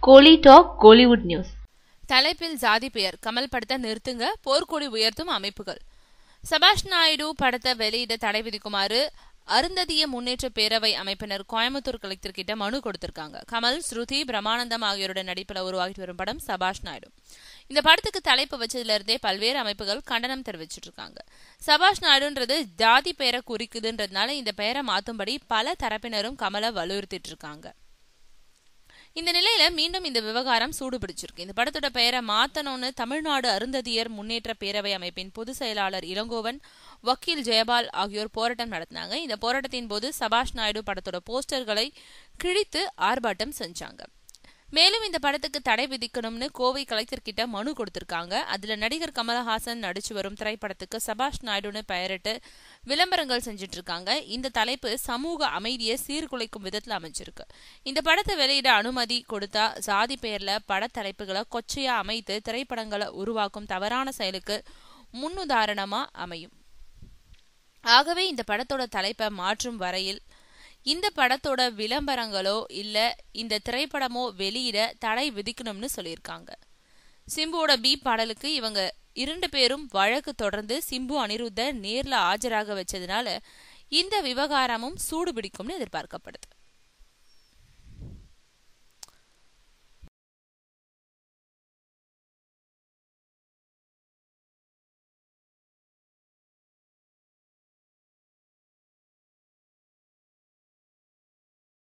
கோலி talk Kollywood news. தலைப்பில் ஜாதி பெயர் கமல் படத்தை நிறுத்துங்க, போர்க்கொடி உயர்த்தும் அமைப்புகள். சபாஷ் நாயுடு படத்தை வெளியிட தடை விதிக்குமாறு அருந்ததிய முன்னேற்ற பேரவை அமைப்பினர் கோயம்புத்தூர் கலெக்டர் கிட்ட மனு கொடுத்திருக்காங்க. கமல், ஸ்ருதி, பிரம்மானந்தம் ஆகியோருடைய நடிப்பில் உருவாகிட்டு வரும் படம் சபாஷ் நாயுடு. இந்த படத்துக்கு தலைப்பு வச்சதுல இருந்தே பல்வேறு அமைப்புகள் கண்டனம் தெரிவிச்சிட்டு இருக்காங்க. சபாஷ் நாயுடுன்றது ஜாதி பெயரை குறிக்குதுன்றதுனால இந்த பெயரை மாத்தும்படி பல தரப்பினரும் கமலை வலியுறுத்திட்டு இருக்காங்க. இந்த நிலையில மீண்டும் இந்த விவகாரம் சூடுபிடிச்சிருக்கு. இந்த படத்தோட பெயரை மாத்தணும்னு தமிழ்நாடு அருந்ததியர் முன்னேற்ற பேரவை அமைப்பின் பொதுச் செயலாளர் இளங்கோவன், வக்கீல் ஜெயபால் ஆகியோர் போராட்டம் நடத்தினாங்க. இந்த போராட்டத்தின் போது சபாஷ் நாயுடு படத்தோட போஸ்டர்களை கிழித்து ஆர்ப்பாட்டம் செஞ்சாங்க. மேலும் இந்த படத்துக்கு தடை விதிக்கணும்னு கோவை கலெக்டர் கிட்ட மனு கொடுத்திருக்காங்க. அதுல நடிகர் கமலஹாசன் நடிச்சு வரும் திரைப்படத்துக்கு சபாஷ் நாயுடுன்னு பெயரிட்டு விளம்பரங்கள் செஞ்சிட்டு இருக்காங்க. இந்த தலைப்பு சமூக அமைதியை சீர்குலைக்கும் விதத்துல அமைஞ்சிருக்கு. இந்த படத்தை வெளியிட அனுமதி கொடுத்தா சாதி பெயர்ல பட தலைப்புகளை கொச்சையா அமைத்து திரைப்படங்களை உருவாக்கும் தவறான செயலுக்கு முன்னுதாரணமா அமையும். ஆகவே இந்த படத்தோட தலைப்பை மாற்றும் வரையில் இந்த படத்தோட விளம்பரங்களோ இல்ல இந்த திரைப்படமோ வெளியிட தடை விதிக்கணும்னு சொல்லியிருக்காங்க. சிம்புவோட பி பாடலுக்கு இவங்க 2 பேரும் வழக்கு தொடர்ந்து சிம்பு அனிருத்த நேர்ல ஆஜராக வச்சதுனால இந்த விவகாரமும் சூடு பிடிக்கும்னு எதிர்பார்க்கப்படுது.